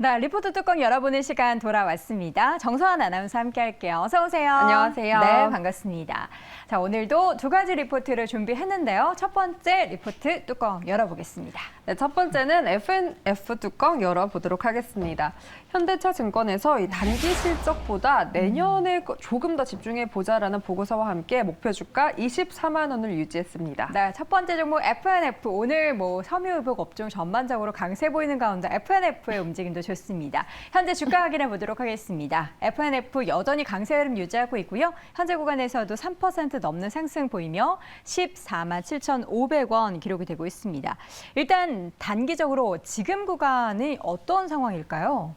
네, 리포트 뚜껑 열어보는 시간 돌아왔습니다. 정서환 아나운서 함께 할게요. 어서 오세요. 안녕하세요. 네, 반갑습니다. 자, 오늘도 두 가지 리포트를 준비했는데요. 첫 번째 리포트 뚜껑 열어보겠습니다. 네, 첫 번째는 F&F 뚜껑 열어보도록 하겠습니다. 현대차증권에서 이 단기 실적보다 내년에 조금 더 집중해 보자라는 보고서와 함께 목표 주가 24만 원을 유지했습니다. 네, 첫 번째 종목 F&F. 오늘 섬유의복 업종 전반적으로 강세 보이는 가운데 F&F의 움직임도 좋습니다. 현재 주가 확인해 보도록 하겠습니다. F&F 여전히 강세 흐름 유지하고 있고요. 현재 구간에서도 3% 넘는 상승 보이며 14만 7,500원 기록이 되고 있습니다. 일단 단기적으로 지금 구간이 어떤 상황일까요?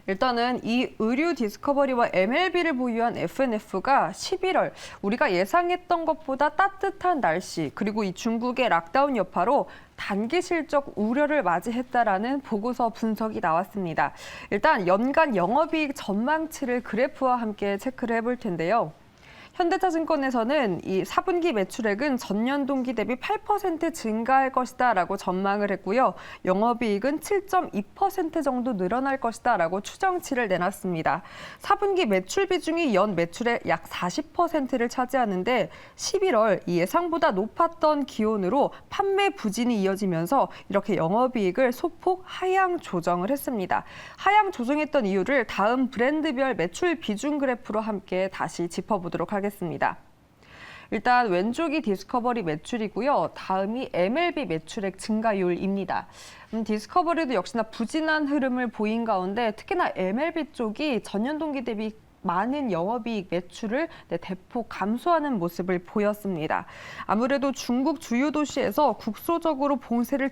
일단은 이 의류 디스커버리와 MLB를 보유한 F&F가 11월 우리가 예상했던 것보다 따뜻한 날씨 그리고 이 중국의 락다운 여파로 단기 실적 우려를 맞이했다라는 보고서 분석이 나왔습니다. 일단 연간 영업이익 전망치를 그래프와 함께 체크를 해볼 텐데요. 현대차증권에서는 이 4분기 매출액은 전년 동기 대비 8% 증가할 것이다라고 전망을 했고요. 영업이익은 7.2% 정도 늘어날 것이다라고 추정치를 내놨습니다. 4분기 매출 비중이 연 매출의 약 40%를 차지하는데 11월 이 예상보다 높았던 기온으로 판매 부진이 이어지면서 이렇게 영업이익을 소폭 하향 조정을 했습니다. 하향 조정했던 이유를 다음 브랜드별 매출 비중 그래프로 함께 다시 짚어보도록 하겠습니다. 일단 왼쪽이 디스커버리 매출이고요. 다음이 MLB 매출액 증가율입니다. 디스커버리도 역시나 부진한 흐름을 보인 가운데 특히나 MLB 쪽이 전년 동기 대비 많은 영업이익 매출을 대폭 감소하는 모습을 보였습니다. 아무래도 중국 주요 도시에서 국소적으로 봉쇄를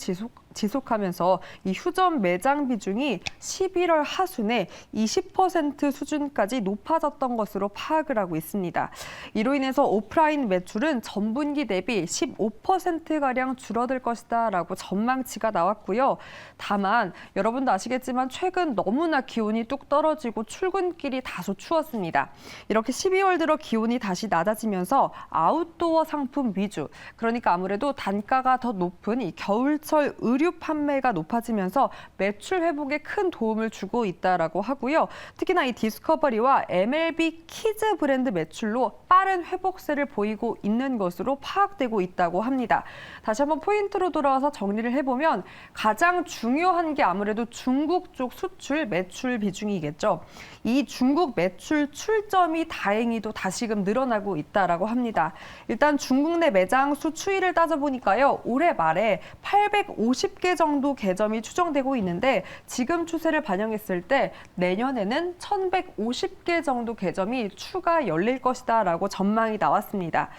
지속하면서 이 휴전 매장 비중이 11월 하순에 20% 수준까지 높아졌던 것으로 파악을 하고 있습니다. 이로 인해서 오프라인 매출은 전분기 대비 15%가량 줄어들 것이다라고 전망치가 나왔고요. 다만 여러분도 아시겠지만 최근 너무나 기온이 뚝 떨어지고 출근길이 다소 추웠습니다. 이렇게 12월 들어 기온이 다시 낮아지면서 아웃도어 상품 위주, 그러니까 아무래도 단가가 더 높은 이 겨울철 의류 판매가 높아지면서 매출 회복에 큰 도움을 주고 있다라고 하고요. 특히나 이 디스커버리와 MLB 키즈 브랜드 매출로 빠른 회복세를 보이고 있는 것으로 파악되고 있다고 합니다. 다시 한번 포인트로 돌아와서 정리를 해보면 가장 중요한 게 아무래도 중국 쪽 수출 매출 비중이겠죠. 이 중국 매출 출점이 다행히도 다시금 늘어나고 있다라고 합니다. 일단 중국 내 매장 수 추이를 따져보니까요. 올해 말에 850개 정도 개점이 추정되고 있는데 지금 추세를 반영했을 때 내년에는 1150개 정도 개점이 추가 열릴 것이다라고 전망이 나왔습니다.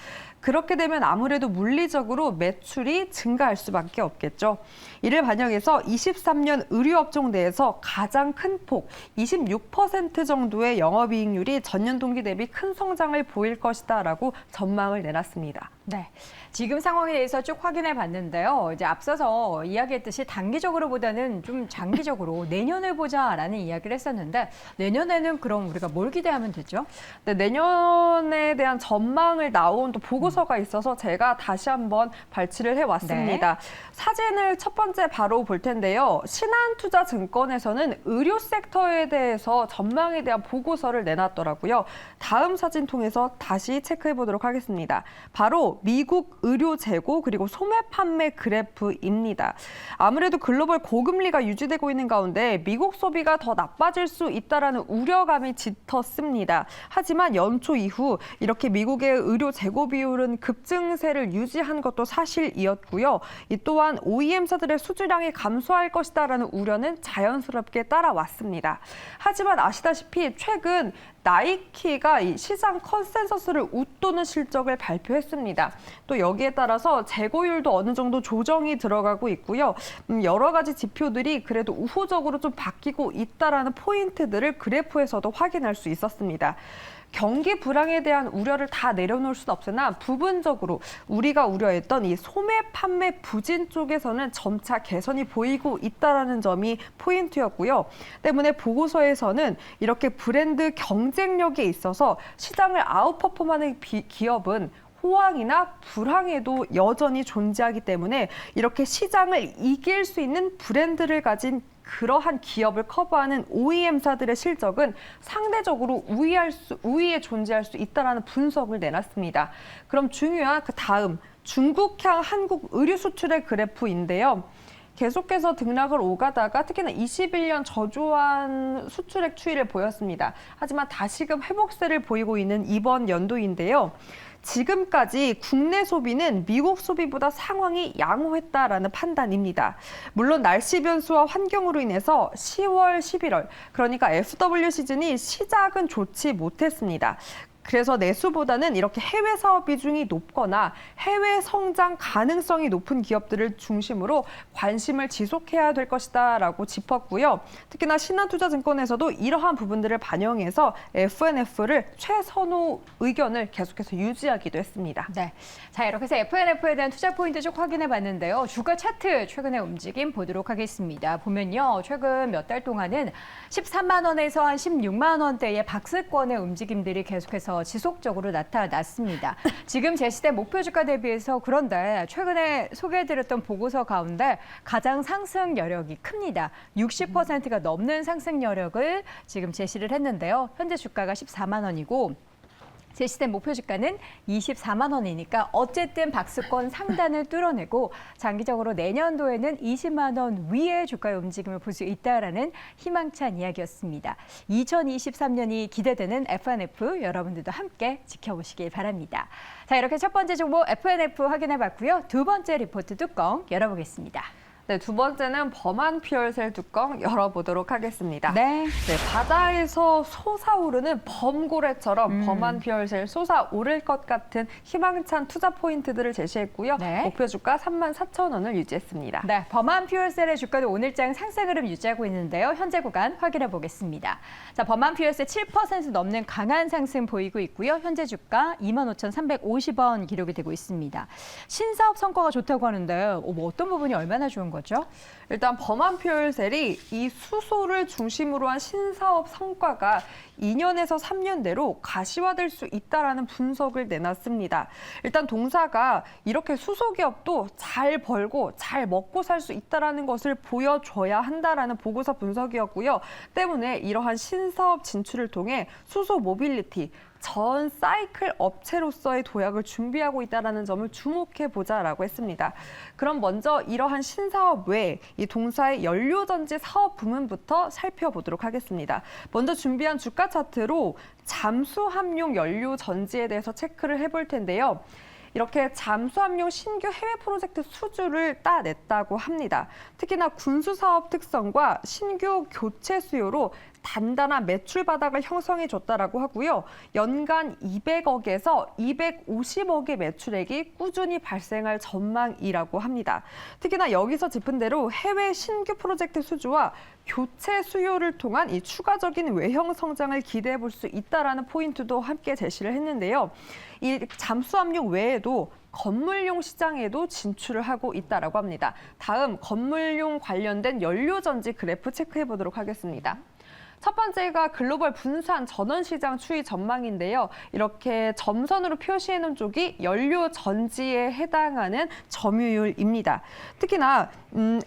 그렇게 되면 아무래도 물리적으로 매출이 증가할 수밖에 없겠죠. 이를 반영해서 23년 의류업종 내에서 가장 큰 폭, 26% 정도의 영업이익률이 전년 동기 대비 큰 성장을 보일 것이다라고 전망을 내놨습니다. 네, 지금 상황에 대해서 쭉 확인해 봤는데요. 이제 앞서서 이야기했듯이 단기적으로보다는 좀 장기적으로 내년을 보자라는 이야기를 했었는데 내년에는 그럼 우리가 뭘 기대하면 되죠? 네, 내년에 대한 전망을 나온 또 보고서가 있어서 제가 다시 한번 발췌를 해왔습니다. 네. 사진을 첫 번째 바로 볼 텐데요. 신한투자증권에서는 의료 섹터에 대해서 전망에 대한 보고서를 내놨더라고요. 다음 사진 통해서 다시 체크해 보도록 하겠습니다. 바로 미국 의료 재고 그리고 소매 판매 그래프입니다. 아무래도 글로벌 고금리가 유지되고 있는 가운데 미국 소비가 더 나빠질 수 있다라는 우려감이 짙었습니다. 하지만 연초 이후 이렇게 미국의 의료 재고 비율은 급증세를 유지한 것도 사실이었고요. 이 또한 OEM사들의 수주량이 감소할 것이다라는 우려는 자연스럽게 따라왔습니다. 하지만 아시다시피 최근 나이키가 이 시장 컨센서스를 웃도는 실적을 발표했습니다. 또 여기에 따라서 재고율도 어느 정도 조정이 들어가고 있고요. 여러 가지 지표들이 그래도 우호적으로 좀 바뀌고 있다라는 포인트들을 그래프에서도 확인할 수 있었습니다. 경기 불황에 대한 우려를 다 내려놓을 수는 없으나 부분적으로 우리가 우려했던 이 소매 판매 부진 쪽에서는 점차 개선이 보이고 있다는 점이 포인트였고요. 때문에 보고서에서는 이렇게 브랜드 경쟁력에 있어서 시장을 아웃퍼폼하는 기업은 호황이나 불황에도 여전히 존재하기 때문에 이렇게 시장을 이길 수 있는 브랜드를 가진 그러한 기업을 커버하는 OEM사들의 실적은 상대적으로 우위에 존재할 수 있다는 분석을 내놨습니다. 그럼 중요한 그 다음 중국향 한국 의류 수출의 그래프인데요. 계속해서 등락을 오가다가 특히나 21년 저조한 수출액 추이를 보였습니다. 하지만 다시금 회복세를 보이고 있는 이번 연도인데요. 지금까지 국내 소비는 미국 소비보다 상황이 양호했다라는 판단입니다. 물론 날씨 변수와 환경으로 인해서 10월, 11월, 그러니까 FW 시즌이 시작은 좋지 못했습니다. 그래서 내수보다는 이렇게 해외 사업 비중이 높거나 해외 성장 가능성이 높은 기업들을 중심으로 관심을 지속해야 될 것이다라고 짚었고요. 특히나 신한투자증권에서도 이러한 부분들을 반영해서 FNF를 최선호 의견을 계속해서 유지하기도 했습니다. 네. 자, 이렇게 해서 FNF에 대한 투자 포인트 쭉 확인해 봤는데요. 주가 차트 최근의 움직임 보도록 하겠습니다. 보면요. 최근 몇 달 동안은 13만 원에서 한 16만 원대의 박스권의 움직임들이 계속해서 지속적으로 나타났습니다. 지금 제시된 목표 주가 대비해서 그런데 최근에 소개해드렸던 보고서 가운데 가장 상승 여력이 큽니다. 60%가 넘는 상승 여력을 지금 제시를 했는데요. 현재 주가가 14만 원이고 제시된 목표 주가는 24만 원이니까 어쨌든 박스권 상단을 뚫어내고 장기적으로 내년도에는 20만 원 위의 주가의 움직임을 볼 수 있다라는 희망찬 이야기였습니다. 2023년이 기대되는 FNF 여러분들도 함께 지켜보시길 바랍니다. 자, 이렇게 첫 번째 종목 FNF 확인해봤고요. 두 번째 리포트 뚜껑 열어보겠습니다. 네, 두 번째는 범한 퓨얼셀 뚜껑 열어보도록 하겠습니다. 네. 바다에서 솟아오르는 범고래처럼 범한 퓨얼셀 솟아오를 것 같은 희망찬 투자 포인트들을 제시했고요. 네. 목표 주가 34,000원을 유지했습니다. 네, 범한 퓨얼셀의 주가도 오늘장 상승 흐름 유지하고 있는데요. 현재 구간 확인해 보겠습니다. 자, 범한 퓨얼셀 7% 넘는 강한 상승 보이고 있고요. 현재 주가 25,350원 기록이 되고 있습니다. 신사업 성과가 좋다고 하는데 뭐 어떤 부분이 얼마나 좋은 거죠? 일단 범한 퓨얼셀이 이 수소를 중심으로 한 신사업 성과가 2년에서 3년 내로 가시화될 수 있다라는 분석을 내놨습니다. 일단 동사가 이렇게 수소 기업도 잘 벌고 잘 먹고 살 수 있다라는 것을 보여줘야 한다라는 보고서 분석이었고요. 때문에 이러한 신사업 진출을 통해 수소 모빌리티 전 사이클 업체로서의 도약을 준비하고 있다는 점을 주목해 보자라고 했습니다. 그럼 먼저 이러한 신사업 외에 이 동사의 연료전지 사업 부문부터 살펴보도록 하겠습니다. 먼저 준비한 주가 차트로 잠수함용 연료전지에 대해서 체크를 해볼 텐데요. 이렇게 잠수함용 신규 해외 프로젝트 수주를 따냈다고 합니다. 특히나 군수사업 특성과 신규 교체 수요로 단단한 매출 바닥을 형성해줬다라고 하고요. 연간 200억에서 250억의 매출액이 꾸준히 발생할 전망이라고 합니다. 특히나 여기서 짚은 대로 해외 신규 프로젝트 수주와 교체 수요를 통한 이 추가적인 외형 성장을 기대해 볼 수 있다라는 포인트도 함께 제시를 했는데요. 이 잠수함용 외에도 건물용 시장에도 진출을 하고 있다라고 합니다. 다음 건물용 관련된 연료전지 그래프 체크해 보도록 하겠습니다. 첫 번째가 글로벌 분산 전원 시장 추이 전망인데요. 이렇게 점선으로 표시해 놓은 쪽이 연료 전지에 해당하는 점유율입니다. 특히나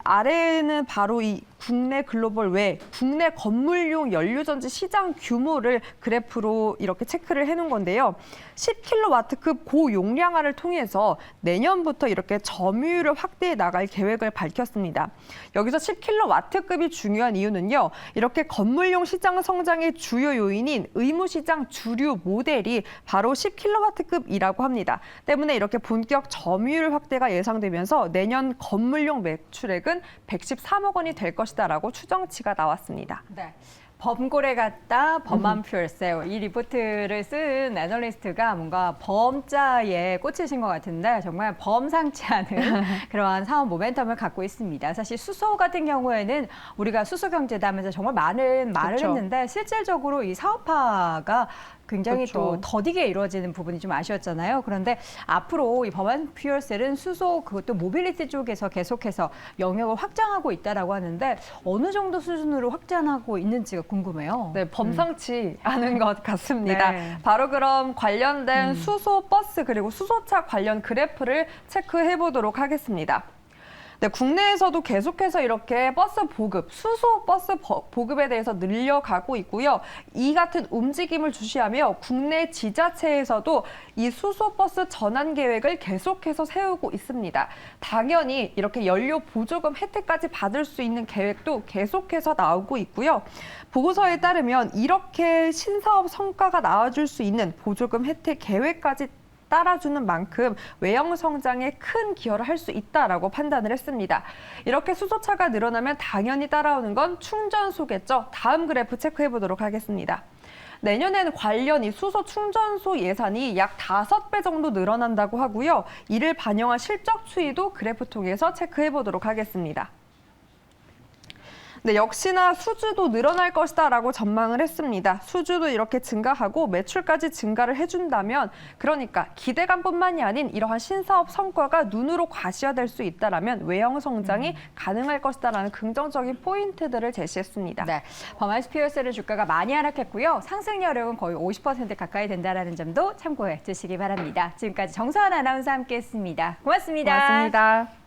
아래에는 바로 이 국내 글로벌 외 국내 건물용 연료전지 시장 규모를 그래프로 이렇게 체크를 해놓은 건데요. 10kW급 고용량화를 통해서 내년부터 이렇게 점유율을 확대해 나갈 계획을 밝혔습니다. 여기서 10kW급이 중요한 이유는요. 이렇게 건물용 시장 성장의 주요 요인인 의무시장 주류 모델이 바로 10kW급이라고 합니다. 때문에 이렇게 본격 점유율 확대가 예상되면서 내년 건물용 매출액은 113억 원이 될 것이다라고 추정치가 나왔습니다. 네. 범고래 같다, 범한 퓨얼셀. 이 리포트를 쓴 애널리스트가 뭔가 범자에 꽂히신 것 같은데 정말 범상치 않은 그러한 사업 모멘텀을 갖고 있습니다. 사실 수소 같은 경우에는 우리가 수소 경제다 하면서 정말 많은 말을 그렇죠. 했는데 실질적으로 이 사업화가 굉장히 또 그렇죠. 더디게 이루어지는 부분이 좀 아쉬웠잖아요. 그런데 앞으로 이 범한 퓨얼셀은 수소 그것도 모빌리티 쪽에서 계속해서 영역을 확장하고 있다라고 하는데 어느 정도 수준으로 확장하고 있는지가 궁금해요. 네, 범상치 않은 것 같습니다. 네. 바로 그럼 관련된 수소 버스 그리고 수소차 관련 그래프를 체크해 보도록 하겠습니다. 네, 국내에서도 계속해서 이렇게 버스 보급, 수소 버스 보급에 대해서 늘려가고 있고요. 이 같은 움직임을 주시하며 국내 지자체에서도 이 수소 버스 전환 계획을 계속해서 세우고 있습니다. 당연히 이렇게 연료 보조금 혜택까지 받을 수 있는 계획도 계속해서 나오고 있고요. 보고서에 따르면 이렇게 신사업 성과가 나와줄 수 있는 보조금 혜택 계획까지 따라주는 만큼 외형 성장에 큰 기여를 할 수 있다라고 판단을 했습니다. 이렇게 수소차가 늘어나면 당연히 따라오는 건 충전소겠죠. 다음 그래프 체크해 보도록 하겠습니다. 내년에는 관련 이 수소 충전소 예산이 약 5배 정도 늘어난다고 하고요. 이를 반영한 실적 추이도 그래프 통해서 체크해 보도록 하겠습니다. 네, 역시나 수주도 늘어날 것이다라고 전망을 했습니다. 수주도 이렇게 증가하고 매출까지 증가를 해준다면 그러니까 기대감뿐만이 아닌 이러한 신사업 성과가 눈으로 과시화될 수 있다라면 외형 성장이 가능할 것이다라는 긍정적인 포인트들을 제시했습니다. 네, 범아이스 피어셀의 주가가 많이 하락했고요. 상승 여력은 거의 50% 가까이 된다는 점도 참고해 주시기 바랍니다. 지금까지 정서한 아나운서와 함께했습니다. 고맙습니다. 고맙습니다.